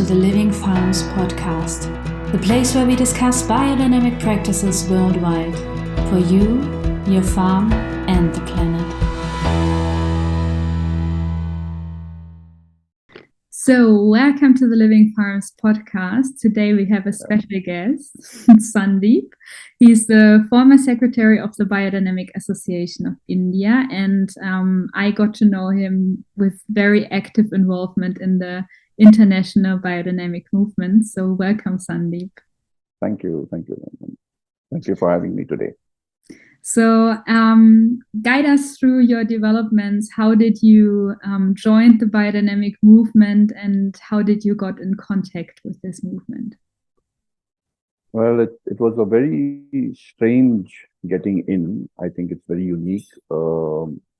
to the Living Farms podcast, the place where we discuss biodynamic practices worldwide for you, your farm, and the planet. So, welcome to the Living Farms podcast. Today we have a special guest, Sundeep. He's the former secretary of the Biodynamic Association of India, and I got to know him with very active involvement in the International Biodynamic movement. So, welcome, Sundeep. Thank you. Thank you for having me today. So, guide us through your developments. How did you join the biodynamic movement, and how did you got in contact with this movement? Well, it was a very strange getting in. I think it's very unique.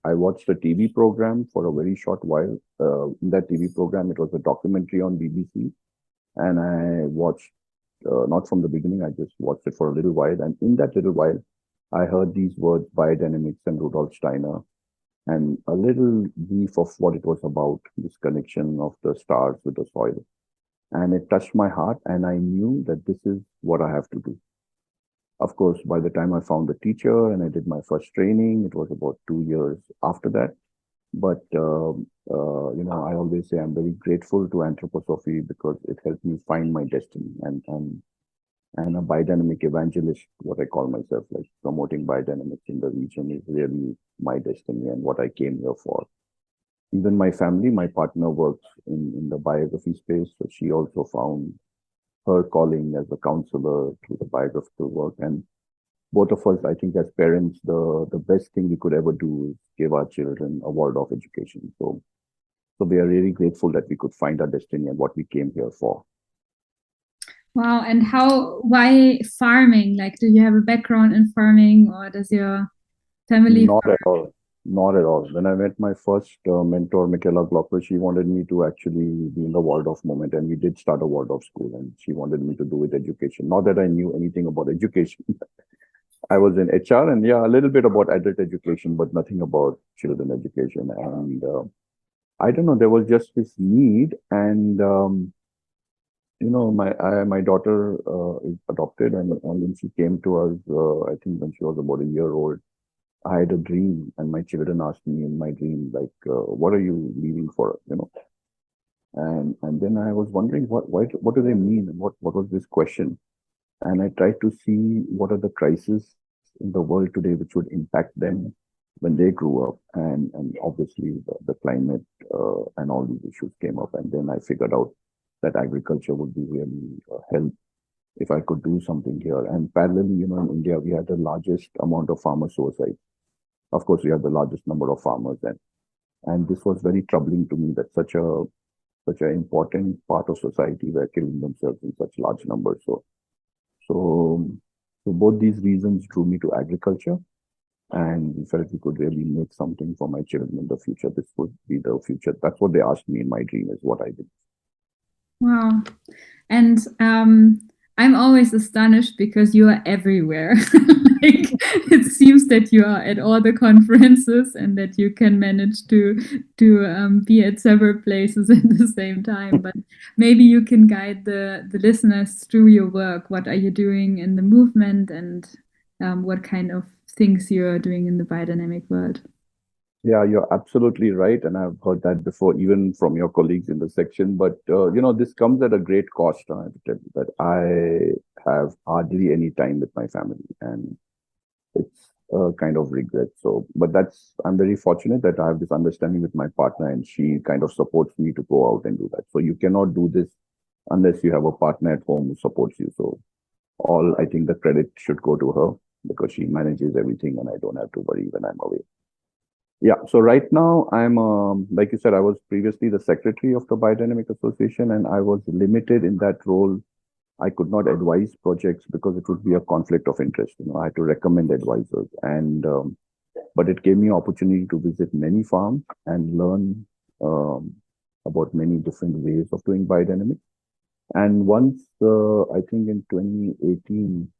I watched a TV program for a very short while. In that TV program, it was a documentary on BBC, and I watched not from the beginning. I just watched it for a little while, and in that little while, I heard these words, biodynamics and Rudolf Steiner, and a little brief of what it was about, this connection of the stars with the soil. And it touched my heart, and I knew that this is what I have to do. Of course, by the time I found the teacher and I did my first training, it was about 2 years after that. But, I always say I'm very grateful to anthroposophy because it helped me find my destiny and a biodynamic evangelist, what I call myself, like promoting biodynamics in the region is really my destiny and what I came here for. Even my family, my partner works in the biography space, so she also found her calling as a counselor through the biographical work. And both of us, I think as parents, the best thing we could ever do is give our children a world of education. So we are really grateful that we could find our destiny and what we came here for. Wow. And why farming? Like, do you have a background in farming, or does your family Not farm? at all. Not at all. When I met my first mentor, Michaela Glocker, she wanted me to actually be in the Waldorf movement, and we did start a Waldorf school, and she wanted me to do with education. Not that I knew anything about education. I was in HR and a little bit about adult education, but nothing about children education. And I don't know, there was just this need, and my daughter is adopted, and when she came to us, I think when she was about a year old, I had a dream, and my children asked me in my dream, like, "What are you leaving for?" And then I was wondering what do they mean, and what was this question? And I tried to see what are the crises in the world today which would impact them when they grew up, and obviously the climate and all these issues came up, and then I figured out that agriculture would be really help if I could do something here. And parallelly, in India, we had the largest amount of farmer suicide. Of course, we have the largest number of farmers, and this was very troubling to me that such an important part of society were killing themselves in such large numbers. So both these reasons drew me to agriculture, and we felt we could really make something for my children in the future. This would be the future. That's what they asked me in my dream, is what I did. Wow. And I'm always astonished because you are everywhere. Like, it seems that you are at all the conferences and that you can manage to be at several places at the same time. But maybe you can guide the listeners through your work. What are you doing in the movement, and what kind of things you are doing in the biodynamic world? Yeah, you're absolutely right. And I've heard that before, even from your colleagues in the section. But, this comes at a great cost. I have to tell you that I have hardly any time with my family, and it's a kind of regret. So, but I'm very fortunate that I have this understanding with my partner, and she kind of supports me to go out and do that. So you cannot do this unless you have a partner at home who supports you. So I think the credit should go to her because she manages everything, and I don't have to worry when I'm away. Yeah, so right now I'm, like you said, I was previously the secretary of the Biodynamic Association, and I was limited in that role. I could not advise projects because it would be a conflict of interest. I had to recommend advisors, but it gave me opportunity to visit many farms and learn about many different ways of doing biodynamics. And once, I think in 2018,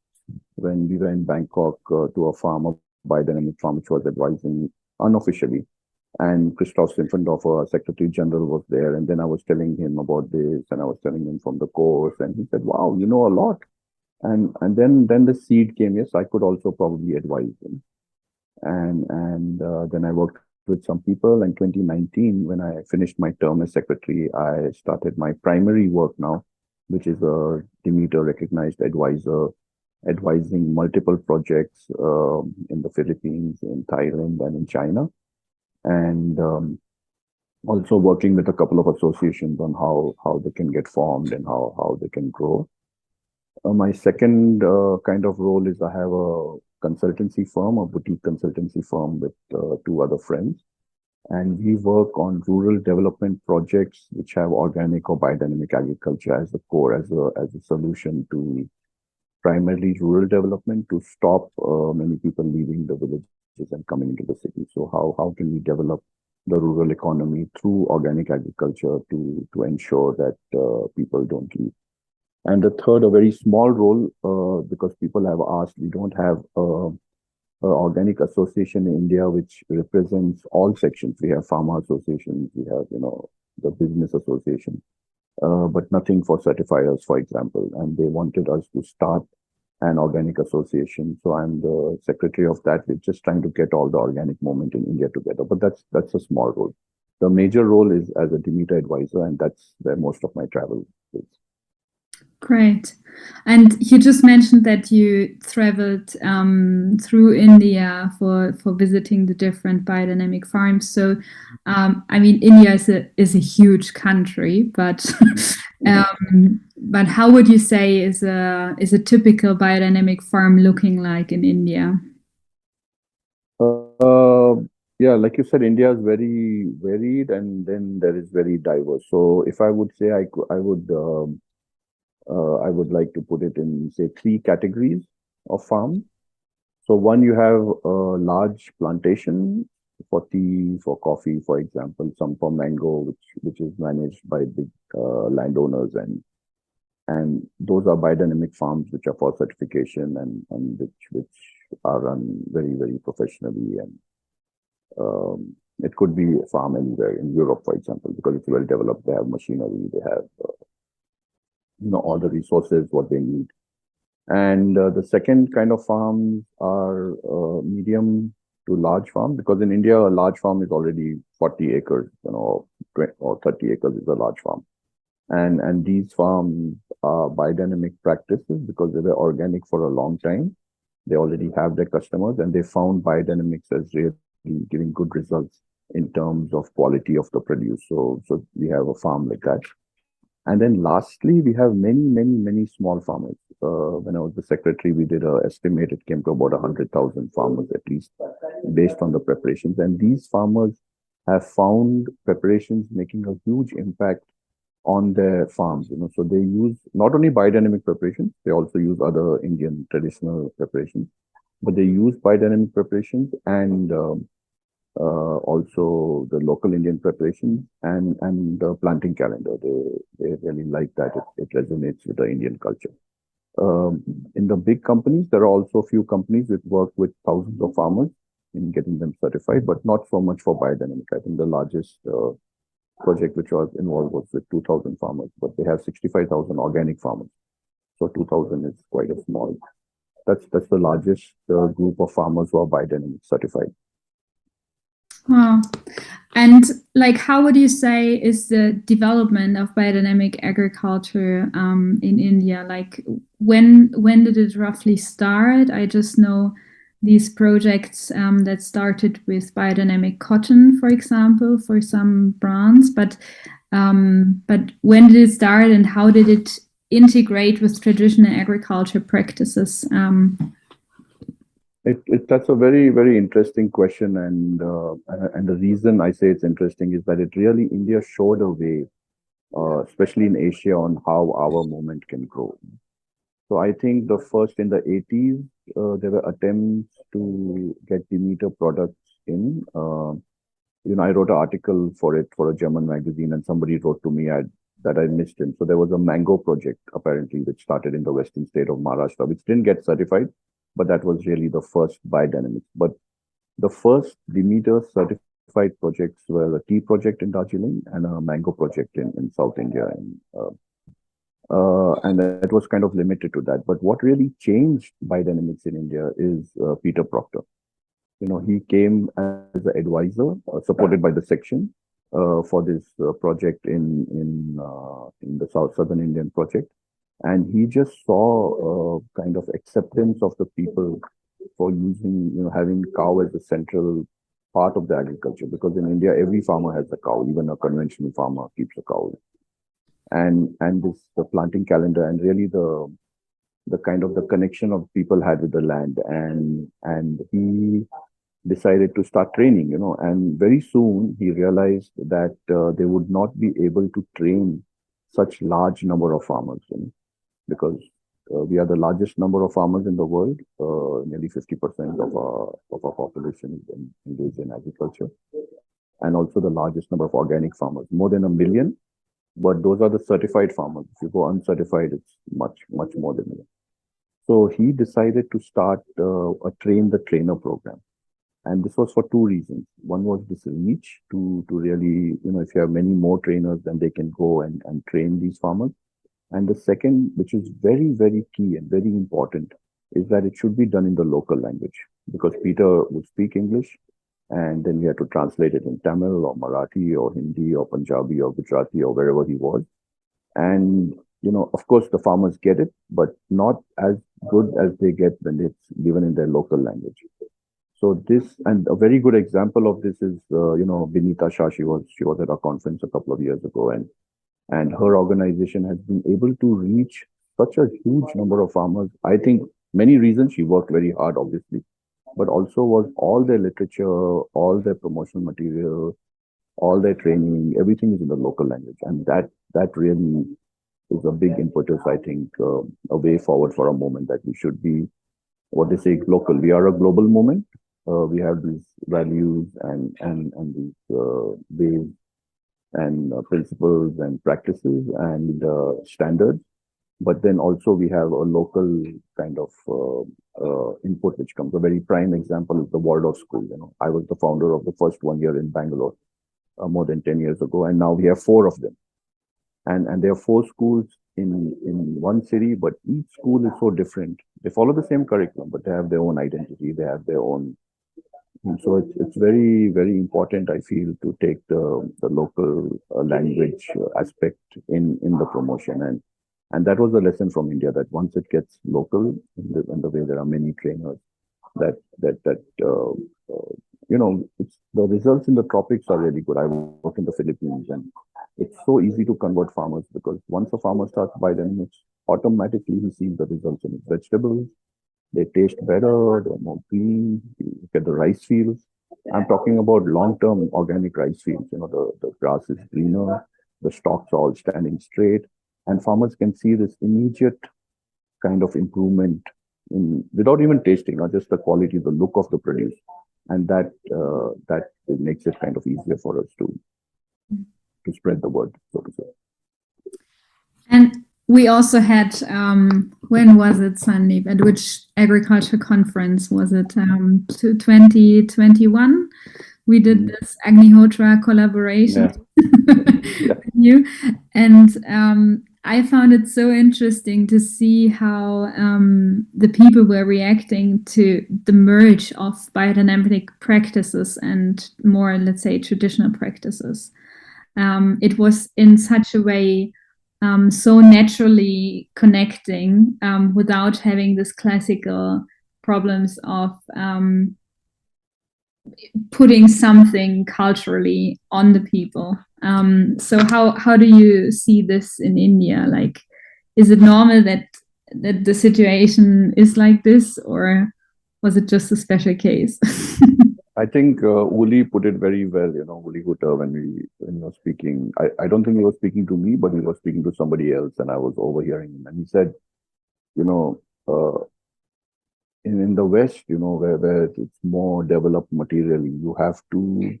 when we were in Bangkok to a farm, a biodynamic farm, which was advising unofficially, And Christoph Simpfendorfer, Secretary General, was there. And then I was telling him about this, and I was telling him from the course, and he said, "Wow, you know a lot." And then the seed came. Yes, I could also probably advise him. And then I worked with some people. In 2019, when I finished my term as secretary, I started my primary work now, which is a Demeter recognized advisor, advising multiple projects in the Philippines, in Thailand, and in China, and also working with a couple of associations on how they can get formed and how they can grow. My second kind of role is I have a consultancy firm, a boutique consultancy firm with two other friends, and we work on rural development projects which have organic or biodynamic agriculture as the core, as a solution to primarily rural development to stop many people leaving the villages and coming into the city. So how can we develop the rural economy through organic agriculture to ensure that people don't leave? And the third, a very small role, because people have asked, we don't have a organic association in India which represents all sections. We have farmer associations, we have the business association, but nothing for certifiers, for example. And they wanted us to start an organic association. So I'm the secretary of that. We're just trying to get all the organic movement in India together. But that's a small role. The major role is as a Demeter advisor, and that's where most of my travel is. Great. And you just mentioned that you traveled through India for visiting the different biodynamic farms. So, I mean, India is a huge country, but but how would you say is a typical biodynamic farm looking like in India? Uh, yeah, like you said, India is very varied, and then there is very diverse. So if I would say I would like to put it in, say, three categories of farm. So one, you have a large plantation for tea, for coffee, for example, some for mango, which is managed by big landowners, and those are biodynamic farms which are for certification and which are run very, very professionally. And it could be a farm anywhere in Europe, for example, because it's well developed. They have machinery, they have all the resources what they need. And the second kind of farms are medium to large farm, because in India a large farm is already 40 acres, 20 or 30 acres is a large farm. And these farms are biodynamic practices because they were organic for a long time. They already have their customers, and they found biodynamics as really giving good results in terms of quality of the produce. So we have a farm like that. And then lastly, we have many, many, many small farmers. When I was the secretary, we did an estimate. It came to about 100,000 farmers at least, based on the preparations. And these farmers have found preparations making a huge impact on their farms. So they use not only biodynamic preparations, they also use other Indian traditional preparations, but they use biodynamic preparations and also the local Indian preparations and the planting calendar. They really like that. It resonates with the Indian culture. In the big companies, there are also a few companies that work with thousands of farmers in getting them certified, but not so much for biodynamic. I think the largest project which was involved was with 2,000 farmers, but they have 65,000 organic farmers. So 2,000 is quite a small. That's the largest group of farmers who are biodynamic certified. Wow. And like, how would you say is the development of biodynamic agriculture in India? Like, when did it roughly start? I just know these projects that started with biodynamic cotton, for example, for some brands. But when did it start, and how did it integrate with traditional agriculture practices? That's a very, very interesting question, and the reason I say it's interesting is that it really India showed a way, especially in Asia, on how our movement can grow. So I think the first in the 80s, there were attempts to get Demeter products in. I wrote an article for it for a German magazine, and somebody wrote to me that I missed him. So there was a mango project apparently which started in the western state of Maharashtra, which didn't get certified, but that was really the first biodynamics. But the first Demeter certified certified projects were a tea project in Darjeeling and a mango project in South India. And that was kind of limited to that. But what really changed biodynamics in India is Peter Proctor. He came as an advisor, supported by the section, for this project in the southern Indian project, and he just saw kind of acceptance of the people for using, having cow as a central part of the agriculture. Because in India, every farmer has a cow, even a conventional farmer keeps a cow, and this the planting calendar and really the kind of the connection of people had with the land, and he decided to start training, and very soon he realized that they would not be able to train such large number of farmers, because we are the largest number of farmers in the world. Nearly 50% of our population is engaged in agriculture, and also the largest number of organic farmers, more than 1 million. But those are the certified farmers. If you go uncertified, it's much more than that. So he decided to start a train the trainer program. And this was for two reasons. One was this reach to really, if you have many more trainers, then they can go and train these farmers. And the second, which is very, very key and very important, is that it should be done in the local language, because Peter would speak English, and then we had to translate it in Tamil or Marathi or Hindi or Punjabi or Gujarati or wherever he was. And, of course, the farmers get it, but not as good as they get when it's given in their local language. So this, and a very good example of this is, Binita Shah. She was at a conference a couple of years ago, and her organization has been able to reach such a huge number of farmers. I think many reasons. She worked very hard, obviously, but also was all their literature, all their promotional material, all their training, everything is in the local language, and that really is a big impetus. I think a way forward for a moment that we should be what they say local. We are a global movement. We have these values and these ways and principles and practices and standards. But then also we have a local kind of input which comes. A very prime example is the Waldorf School. I was the founder of the first one here in Bangalore more than 10 years ago, and now we have 4 of them. And there are 4 schools in one city, but each school is so different. They follow the same curriculum, but they have their own identity. They have their own. And so it's very, very important, I feel, to take the local language aspect in the promotion. And that was the lesson from India, that once it gets local, in the way there are many trainers, it's the results in the tropics are really good. I work in the Philippines, and it's so easy to convert farmers, because once a farmer starts biodynamics, automatically he sees the results in his vegetables. They taste better, they're more green. You look at the rice fields. I'm talking about long-term organic rice fields. The grass is greener, the stalks are all standing straight, and farmers can see this immediate kind of improvement without even tasting, not just the quality, the look of the produce, and that makes it kind of easier for us to spread the word, so to say. And we also had, when was it, Sundeep? At which agriculture conference was it? 2021. We did this Agnihotra collaboration. Yeah. With you, and I found it so interesting to see how the people were reacting to the merge of biodynamic practices and more, let's say, traditional practices. It was in such a way so naturally connecting without having this classical problems of putting something culturally on the people. So how do you see this in India? Like, is it normal that the situation is like this, or was it just a special case? I think Uli put it very well, Uli Hutter, when he was speaking. I don't think he was speaking to me, but he was speaking to somebody else, and I was overhearing him. And he said, in the West, where it's more developed materially, you have to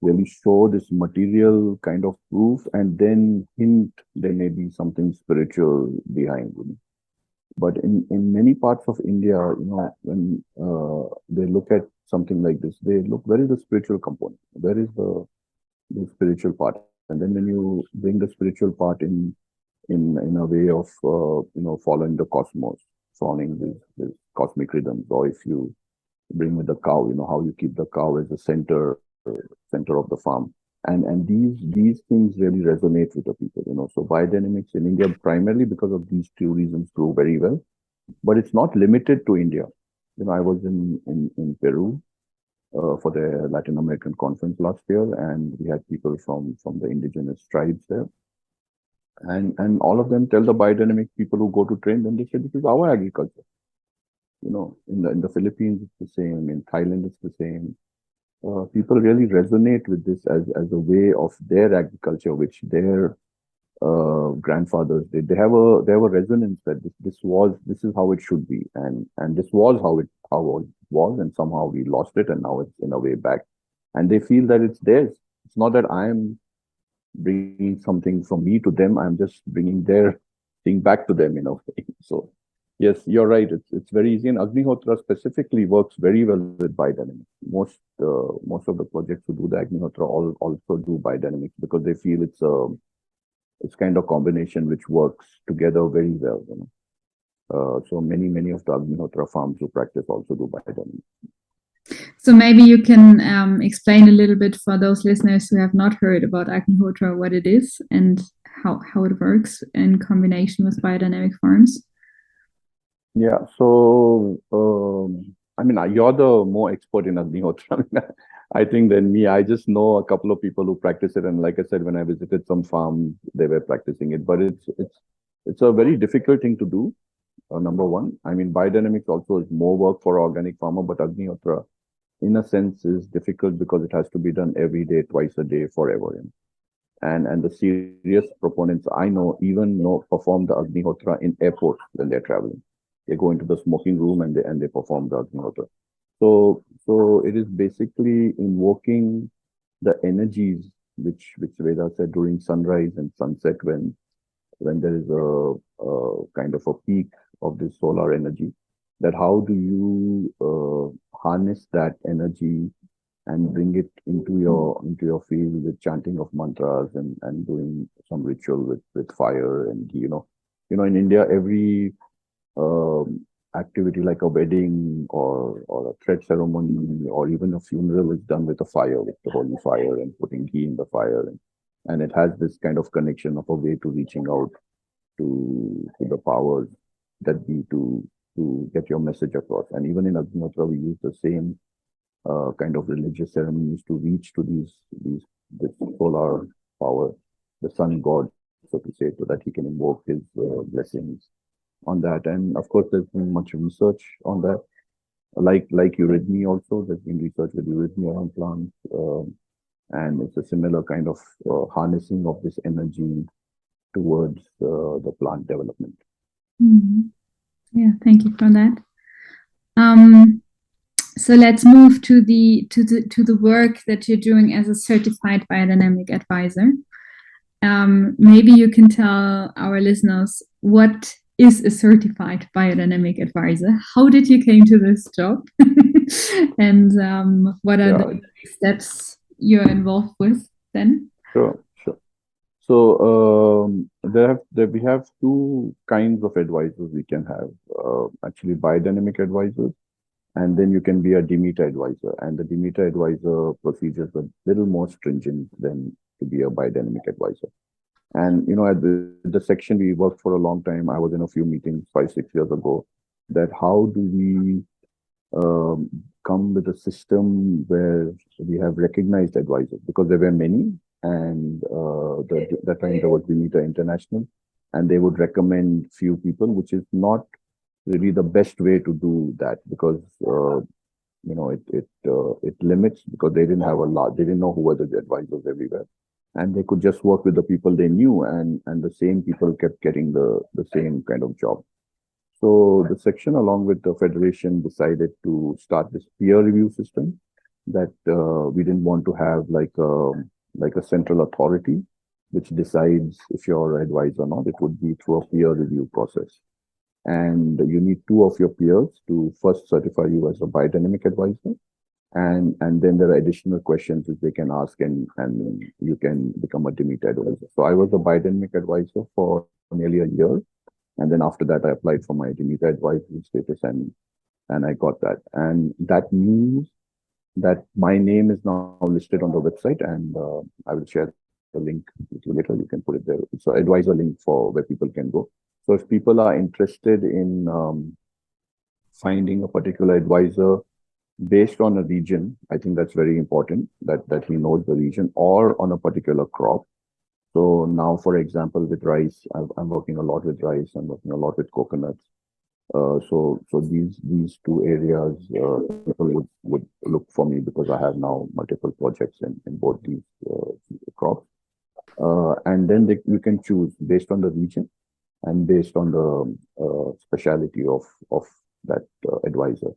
really show this material kind of proof and then hint there may be something spiritual behind. But in many parts of India, when they look at something like this, they look, where is the spiritual component? Where is the spiritual part? And then when you bring the spiritual part in a way of following the cosmos, following these cosmic rhythms, or if you bring with the cow, how you keep the cow as the center of the farm, and these things really resonate with the people. So biodynamics in India, primarily because of these two reasons, grew very well. But it's not limited to India. I was in Peru for the Latin American conference last year, and we had people from the indigenous tribes there, and all of them tell the biodynamic people who go to train them, they say this is our agriculture. In the Philippines it's the same, in Thailand it's the same. People really resonate with this as a way of their agriculture, which their grandfathers did. They have a resonance that this is how it should be, and this was how it was, and somehow we lost it, and now it's in a way back, and they feel that it's theirs. It's not that I'm bringing something from me to them. I'm just bringing their thing back to them in a way. So yes, you're right. It's very easy, and Agnihotra specifically works very well with biodynamics. Most of the projects who do the Agnihotra also do biodynamics because they feel it's kind of combination which works together very well. So many of the Agnihotra farms who practice also do biodynamics. So maybe you can explain a little bit for those listeners who have not heard about Agnihotra, what it is and how it works in combination with biodynamic farms. Yeah, so you're the more expert in Agnihotra, I think, than me. I just know a couple of people who practice it, and like I said, when I visited some farms, they were practicing it. But it's a very difficult thing to do. Number one, biodynamics also is more work for organic farmer, but Agnihotra, in a sense, is difficult because it has to be done every day, twice a day, forever. And the serious proponents I know even perform the Agnihotra in airports when they're traveling. They go into the smoking room and they perform the Agnihotra. So it is basically invoking the energies which Veda said during sunrise and sunset, when there is a kind of a peak of this solar energy, that how do you harness that energy and bring it into your field with chanting of mantras and doing some ritual with fire. And in India, every activity like a wedding or a thread ceremony or even a funeral is done with a fire, with the holy fire, and putting ghee in the fire, and it has this kind of connection of a way to reaching out to the powers that be to get your message across. And even in Agnihotra, we use the same kind of religious ceremonies to reach to this solar power, the sun god, so to say, so that he can invoke his blessings on that. And of course, there's been much research on that. Like eurythmy also, there's been research with eurythmy around plants, and it's a similar kind of harnessing of this energy towards the plant development. Mm-hmm. Yeah, thank you for that. So let's move to the work that you're doing as a certified biodynamic advisor. Maybe you can tell our listeners, what is a certified biodynamic advisor? How did you came to this job? And what are the steps you're involved with then? Sure. So we have two kinds of advisors we can have. Actually, biodynamic advisors, and then you can be a Demeter advisor. And the Demeter advisor procedures are a little more stringent than to be a biodynamic advisor. And at the section we worked for a long time. I was in a few meetings 5-6 years ago. That how do we come with a system where we have recognized advisors, because there were many, and that time there was Demeter International, and they would recommend few people, which is not really the best way to do that, because it limits, because they didn't have they didn't know who were the advisors everywhere, and they could just work with the people they knew, and the same people kept getting the same kind of job. So the section, along with the federation, decided to start this peer review system, that we didn't want to have like a central authority which decides if you're advised or not. It would be through a peer review process. and you need two of your peers to first certify you as a biodynamic advisor, and then there are additional questions that they can ask, and you can become a Demeter advisor. So I was a biodynamic advisor for nearly a year, and then after that I applied for my Demeter advisory status, and I got that. And that means that my name is now listed on the website, and I will share the link with you later. You can put it there. It's an advisor link for where people can go. So if people are interested in finding a particular advisor based on a region, I think that's very important that he knows the region, or on a particular crop. So now, for example, with rice, I'm working a lot with rice. I'm working a lot with coconuts. So these two areas, people would look for me because I have now multiple projects in both these crops. And then you can choose based on the region and based on the speciality of that advisor.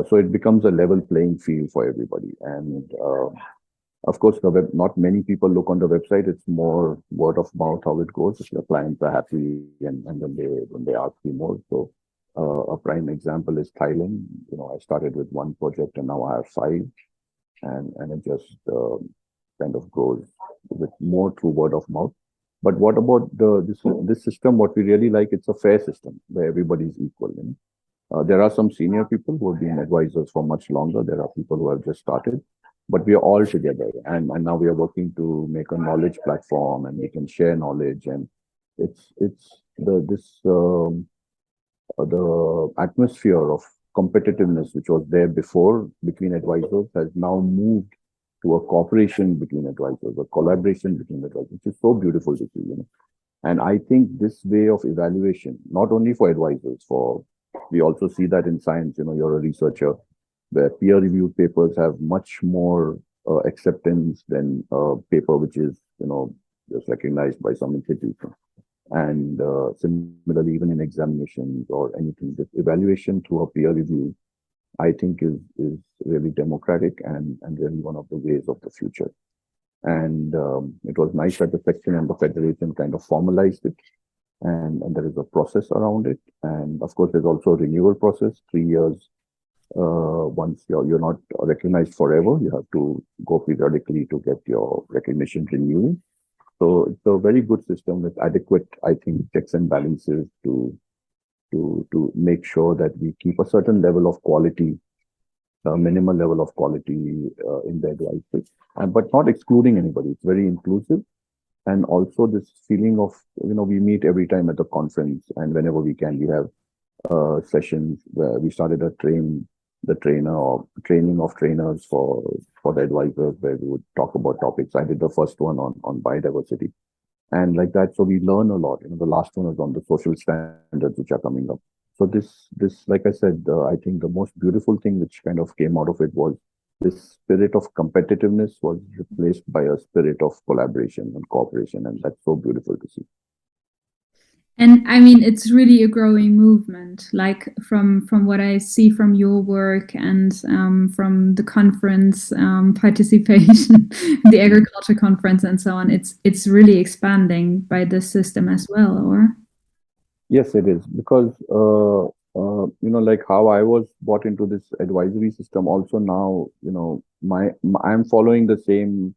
So it becomes a level playing field for everybody. And of course, not many people look on the website. It's more word of mouth how it goes. If your clients are happy, and when they ask you more. So a prime example is Thailand. I started with one project and now I have five, and it just kind of grows with more through word of mouth. But what about this system? What we really like, it's a fair system where everybody is equal. There are some senior people who have been advisors for much longer. There are people who have just started, but we are all together, and now we are working to make a knowledge platform, and we can share knowledge. And it's the atmosphere of competitiveness which was there before between advisors has now moved to a cooperation between advisors, a collaboration between advisors, which is so beautiful to see. And I think this way of evaluation, not only for advisors, we also see that in science. You're a researcher, where peer-reviewed papers have much more acceptance than a paper which is, just recognized by some institution. And similarly, even in examinations or anything, this evaluation through a peer review, I think is really democratic and really one of the ways of the future. And it was nice that the section and the federation kind of formalized it, and there is a process around it. And of course, there's also a renewal process, 3 years. Once you're not recognized forever, you have to go periodically to get your recognition renewed. So it's a very good system with adequate, I think, checks and balances to make sure that we keep a certain level of quality, a minimal level of quality in the advice, but not excluding anybody. It's very inclusive. And also this feeling of, we meet every time at the conference, and whenever we can, we have sessions where we started the trainer or training of trainers for the advisors, where we would talk about topics. I did the first one on biodiversity, and like that. So we learn a lot. The last one was on the social standards which are coming up. So this, like I said, I think the most beautiful thing which kind of came out of it was this spirit of competitiveness was replaced by a spirit of collaboration and cooperation, and that's so beautiful to see. And I mean, it's really a growing movement, like from what I see from your work and from the conference participation, the agriculture conference and so on. It's really expanding by this system as well, or? Yes, it is, because like how I was brought into this advisory system. Also now, I'm following the same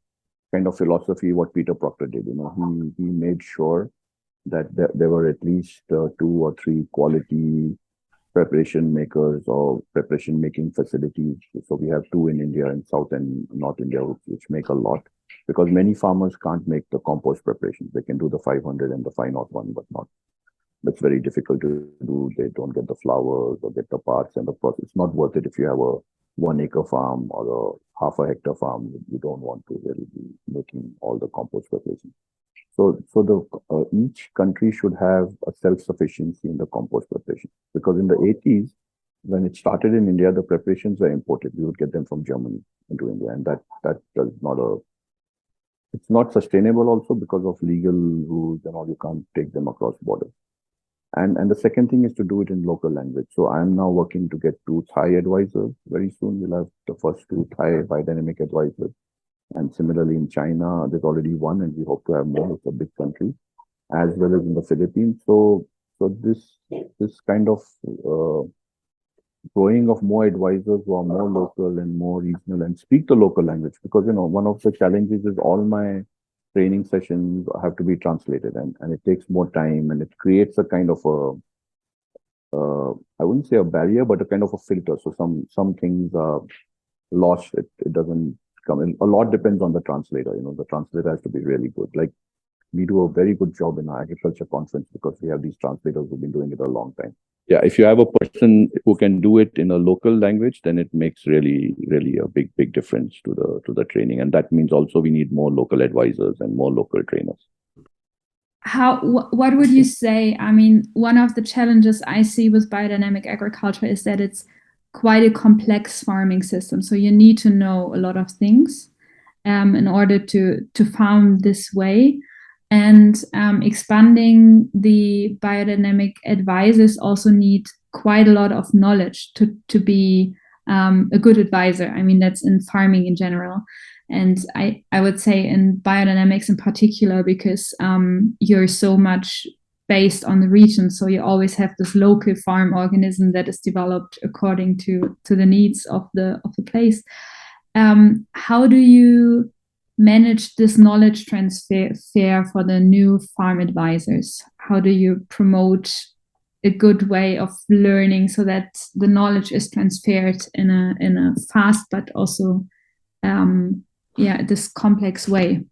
kind of philosophy what Peter Proctor did. He made sure that there were at least 2 or 3 quality preparation makers or preparation making facilities. So we have 2 in India, in South and North India, which make a lot, because many farmers can't make the compost preparations. They can do the 500 and the 501, but not. That's very difficult to do. They don't get the flowers or get the parts and the process. It's not worth it if you have a 1-acre farm or a half a hectare farm. You don't want to really be making all the compost preparations. So each country should have a self-sufficiency in the compost preparation, because in the 80s, when it started in India, the preparations were imported. We would get them from Germany into India, and that does not it's not sustainable also because of legal rules and all. You can't take them across borders. And the second thing is to do it in local language. So I'm now working to get 2 Thai advisors. Very soon we'll have the first 2 Thai biodynamic advisors. And similarly in China, there's already 1, and we hope to have more. It's a big country, as well as in the Philippines. So So this kind of growing of more advisors who are more local and more regional and speak the local language, because one of the challenges is all my training sessions have to be translated, and it takes more time, and it creates a kind of a I wouldn't say a barrier, but a kind of a filter. So some things are lost. It doesn't come in. A lot depends on the translator. The translator has to be really good. Like, we do a very good job in our agriculture conference because we have these translators who've been doing it a long time. Yeah, if you have a person who can do it in a local language, then it makes really a big difference to the training, and that means also we need more local advisors and more local trainers. What would you say? I mean, one of the challenges I see with biodynamic agriculture is that it's quite a complex farming system. So you need to know a lot of things in order to farm this way. And expanding the biodynamic advisors also need quite a lot of knowledge to be a good advisor. I mean, that's in farming in general. And I would say in biodynamics in particular, because you're so much based on the region. So you always have this local farm organism that is developed according to the needs of the place. How do you manage this knowledge transfer for the new farm advisors? How do you promote a good way of learning so that the knowledge is transferred in a fast but also this complex way?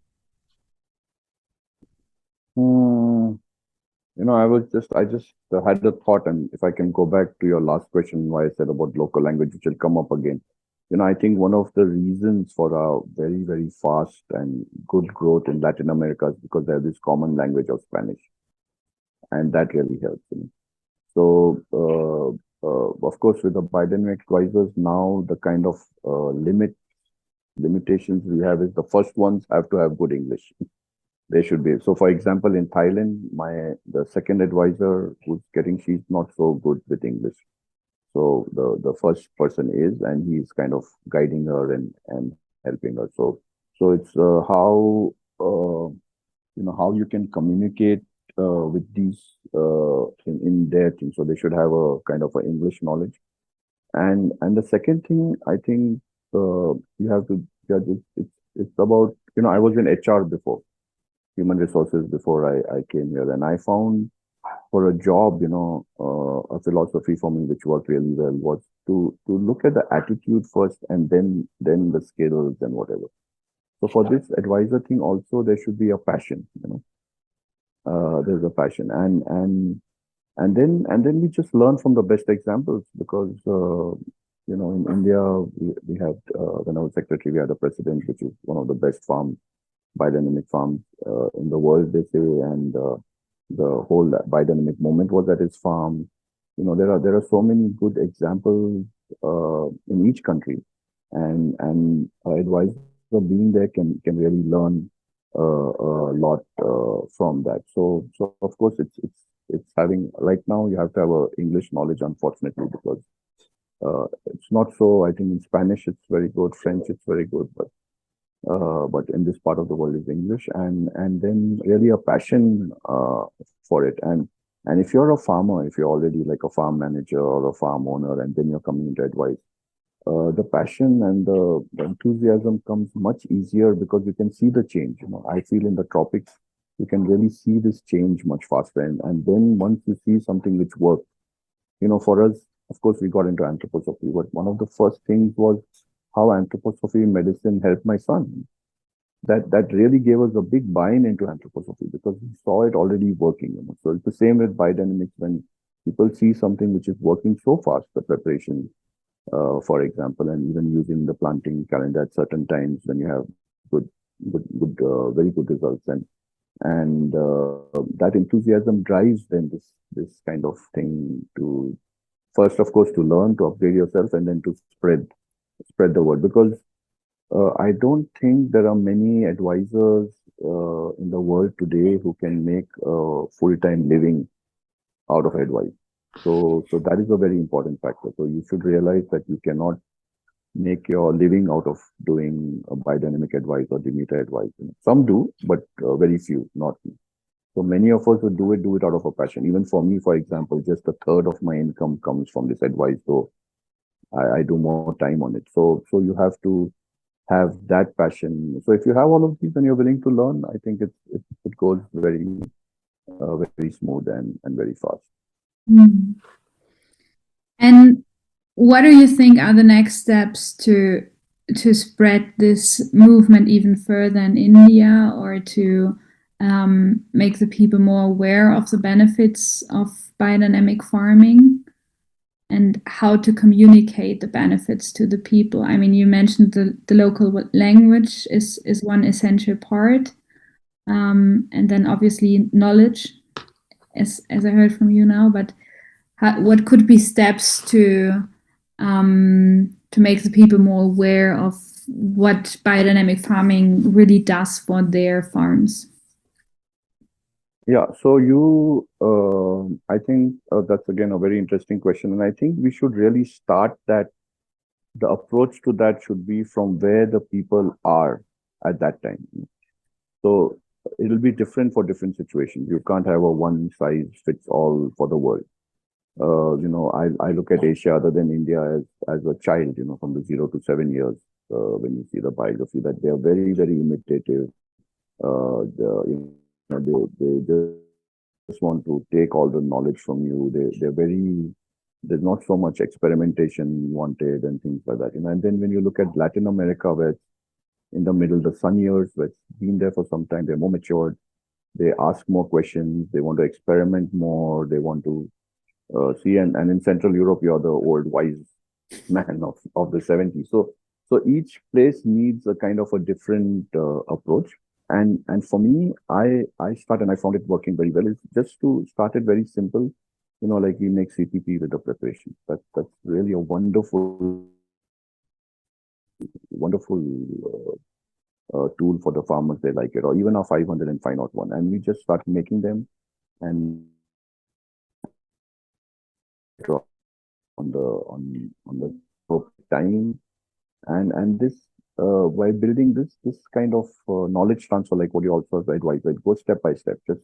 I just had a thought, and if I can go back to your last question, why I said about local language, which will come up again. I think one of the reasons for our very fast and good growth in Latin America is because they have this common language of Spanish, and that really helps. So, of course, with the biodynamic advisors now, the kind of limitations we have is the first ones have to have good English. They should be. So, for example, in Thailand, the second advisor she's not so good with English. So the first person is, and he's kind of guiding her and helping her. So it's how you can communicate with these in their team. So they should have a kind of a English knowledge. And the second thing, I think you have to judge it's about, I was in HR before, human resources, before I came here, and I found for a job, a philosophy for me which worked really well was to look at the attitude first, and then the skills and whatever. So for this advisor thing also, there should be a passion. There's a passion, and then we just learn from the best examples, because in India we had when I was secretary, we had a president which is one of the best biodynamic farms in the world, they say, and the whole biodynamic movement was at his farm. There are so many good examples in each country, and our advisor being there can really learn a lot from that. So of course it's having, right now you have to have a English knowledge, unfortunately, because it's not so. I think in Spanish it's very good, French it's very good, but in this part of the world is English, and then really a passion for it. And if you're a farmer, if you're already like a farm manager or a farm owner, and then you're coming into advice, the passion and the enthusiasm comes much easier, because you can see the change. I feel in the tropics, you can really see this change much faster. And then once you see something which works, for us, of course, we got into anthroposophy, but one of the first things was how anthroposophy medicine helped my son. That really gave us a big buy-in into anthroposophy, because we saw it already working. So it's the same with biodynamics. When people see something which is working so fast, the preparation, for example, and even using the planting calendar at certain times when you have very good results, and that enthusiasm drives then this kind of thing to, first, of course, to learn, to upgrade yourself, and then to spread the word. Because I don't think there are many advisors in the world today who can make a full-time living out of advice. So that is a very important factor. So you should realize that you cannot make your living out of doing a biodynamic advice or Demeter advice. Some do, but very few, not me. So many of us who do it out of a passion. Even for me, for example, just a third of my income comes from this advice. So I do more time on it. So you have to have that passion. So if you have all of these and you're willing to learn, I think it goes very smooth and very fast. Mm. And what do you think are the next steps to spread this movement even further in India, or to make the people more aware of the benefits of biodynamic farming, and how to communicate the benefits to the people? I mean, you mentioned the local language is one essential part, and then obviously knowledge, as I heard from you now. But what could be steps to make the people more aware of what biodynamic farming really does for their farms? Yeah. So I think that's again a very interesting question, and I think we should really start that. The approach to that should be from where the people are at that time. So it'll be different for different situations. You can't have a one size fits all for the world. I look at Asia other than India as a child, from the 0 to 7 years, when you see the biography, that they are very imitative. They just want to take all the knowledge from you. There's not so much experimentation wanted and things like that. And then when you look at Latin America, where it's in the middle, the sun years, where it's been there for some time, they're more matured. They ask more questions. They want to experiment more. They want to see, and in Central Europe, you're the old wise man of the 70s. So each place needs a kind of a different approach. And for me, I started, and I found it working very well. Is just to start it very simple. Like we make CPP with the preparation. That's really a wonderful tool for the farmers. They like it, or even our 50501, and we just start making them and on the time, and this by building this kind of knowledge transfer, like what you also advise, it goes step by step, just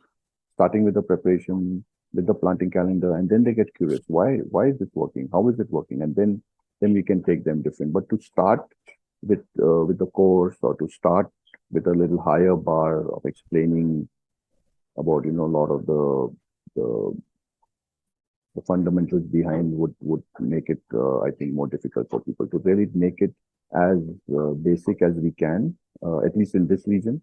starting with the preparation, with the planting calendar, and then they get curious, why is this working, how is it working, and then we can take them different. But to start with the course, or to start with a little higher bar of explaining about a lot of the the fundamentals behind would make it, I think, more difficult for people to really make it as basic as we can, at least in this region.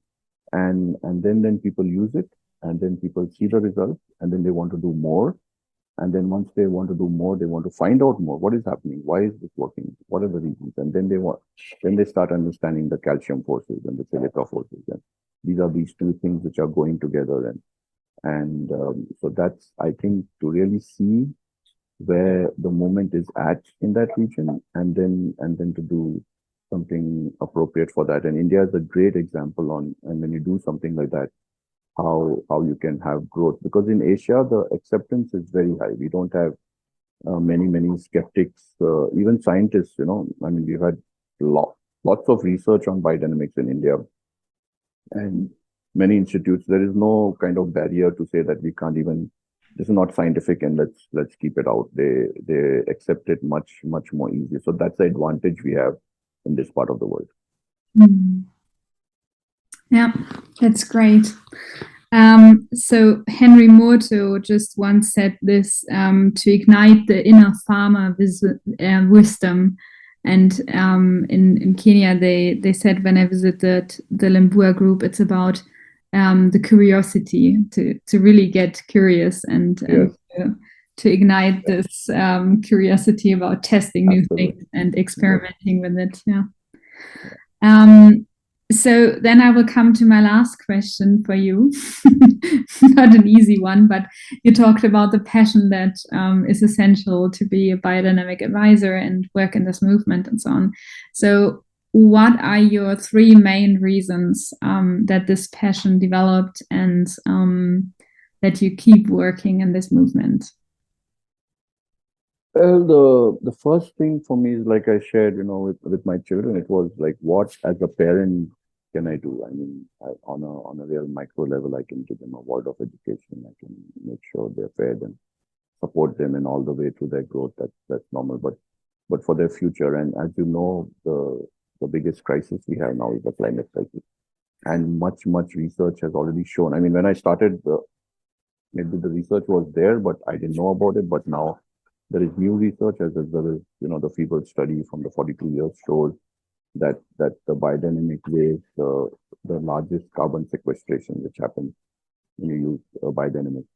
And then people use it, and then people see the results, and then they want to do more. And then once they want to do more, they want to find out more. What is happening? Why is this working? What are the reasons? And then they start understanding the calcium forces and the silica forces. And these are these two things which are going together. And so that's, I think, to really see where the moment is at in that region, and then to do something appropriate for that. And India is a great example on, and when you do something like that, how you can have growth. Because in Asia, the acceptance is very high. We don't have many skeptics, even scientists. I mean, we've had lots of research on biodynamics in India, and many institutes. There is no kind of barrier to say that we can't even. This is not scientific, and let's keep it out. They accept it much more easy. So that's the advantage we have in this part of the world. Mm. Yeah, that's great. So Henry Morto just once said this, to ignite the inner farmer wisdom. And in Kenya, they said, when I visited the Lembua group, it's about the curiosity, to really get curious, and to ignite this curiosity about testing new things and experimenting with it. Yeah. So then I will come to my last question for you. Not an easy one, but you talked about the passion that is essential to be a biodynamic advisor and work in this movement and so on. So what are your three main reasons that this passion developed, and that you keep working in this movement? Well, the first thing for me is, like I shared, with my children, it was like, what as a parent can I do? I mean, on a real micro level, I can give them a word of education. I can make sure they're fed and support them in all the way through their growth. That's normal. But for their future, and as you know, the biggest crisis we have now is the climate crisis, and much research has already shown. I mean, when I started, maybe the research was there, but I didn't know about it. But now there is new research as well as the feeble study from the 42 years shows that the biodynamic ways the largest carbon sequestration which happens when you use biodynamic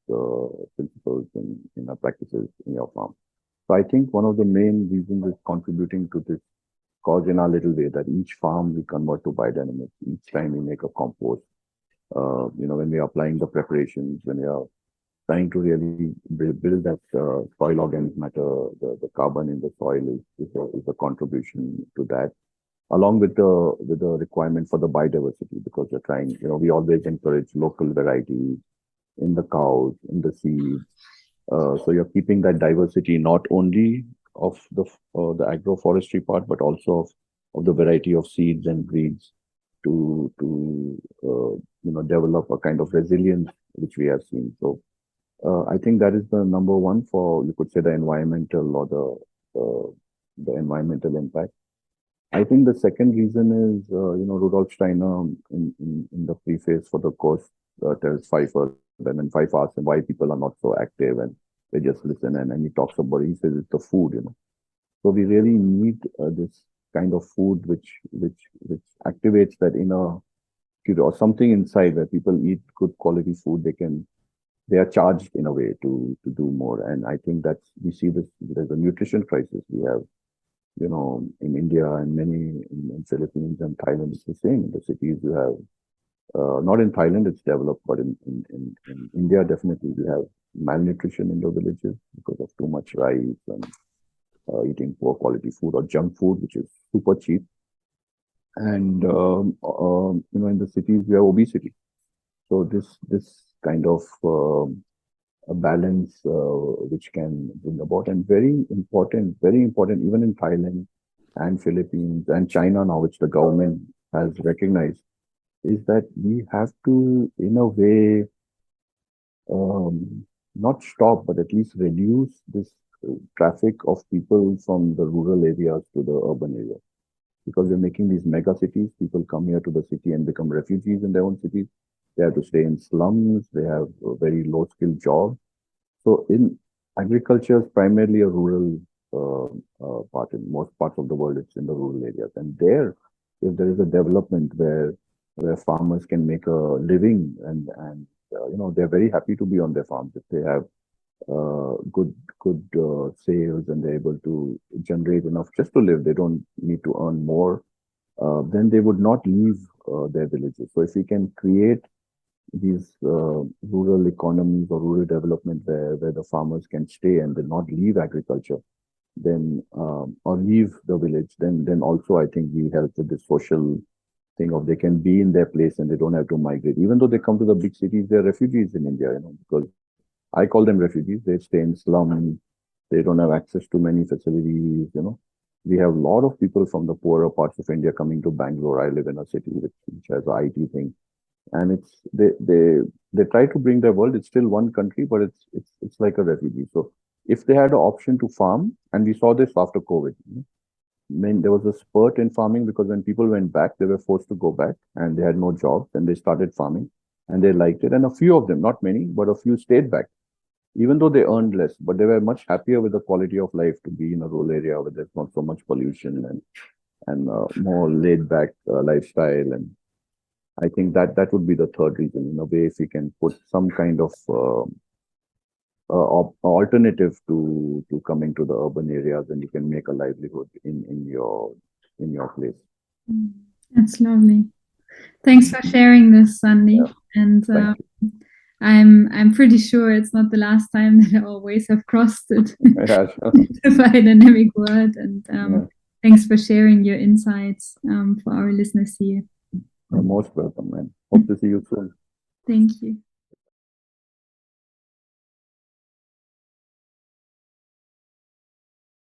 principles in our practices in your farm. So I think one of the main reasons is contributing to this cause in our little way, that each farm we convert to biodynamic. Each time we make a compost, when we are applying the preparations, when we are trying to really build that soil organic matter, the carbon in the soil is a contribution to that, along with the requirement for the biodiversity, because we're trying, we always encourage local varieties in the cows, in the seeds. So you're keeping that diversity not only of the agroforestry part, but also of the variety of seeds and breeds to develop a kind of resilience which we have seen. So I think that is the number one for, you could say, the environmental or the environmental impact. I think the second reason is, Rudolf Steiner in the preface for the course tells Pfeiffer, and Pfeiffer asks him why people are not so active and they just listen, and he talks about, he says it's the food, So we really need this kind of food which activates that inner, or something inside where people eat good quality food, they are charged in a way to do more. And I think we see this, there's a nutrition crisis we have, in India and many in Philippines and Thailand. It's the same. In the cities you have, not in Thailand, it's developed, but in India, definitely we have malnutrition in the villages because of too much rice and eating poor quality food or junk food, which is super cheap. And, in the cities, we have obesity. So this kind of a balance which can bring about, and very important, even in Thailand and Philippines and China now, which the government has recognized, is that we have to, in a way, not stop, but at least reduce this traffic of people from the rural areas to the urban areas. Because we're making these mega cities, people come here to the city and become refugees in their own cities. They have to stay in slums. They have very low skilled jobs. So in agriculture is primarily a rural part. In most parts of the world, it's in the rural areas. And there, if there is a development where farmers can make a living and they're very happy to be on their farms if they have good sales and they're able to generate enough just to live. They don't need to earn more. Then they would not leave their villages. So if we can create these rural economies or rural development where the farmers can stay and they not leave agriculture, then or leave the village, then also I think we help with the social thing of they can be in their place and they don't have to migrate. Even though they come to the big cities, they're refugees in India, because I call them refugees. They stay in slums. They don't have access to many facilities, We have a lot of people from the poorer parts of India coming to Bangalore. I live in a city which has an IT thing. And it's they try to bring their world. It's still one country, but it's like a refugee. So if they had an option to farm, and we saw this after COVID, there was a spurt in farming because when people went back, they were forced to go back and they had no jobs and they started farming and they liked it. And a few of them, not many, but a few stayed back, even though they earned less, but they were much happier with the quality of life to be in a rural area where there's not so much pollution and more laid back lifestyle. And I think that would be the third reason, in a way, if we can put some kind of alternative to coming to the urban areas, and you can make a livelihood in your place. That's lovely. Thanks for sharing this, Sandeep. Yeah. And I'm pretty sure it's not the last time that our ways have crossed it. Yeah, sure. The biodynamic world. And thanks for sharing your insights for our listeners here. You're most welcome, man. Hope to see you soon. Thank you.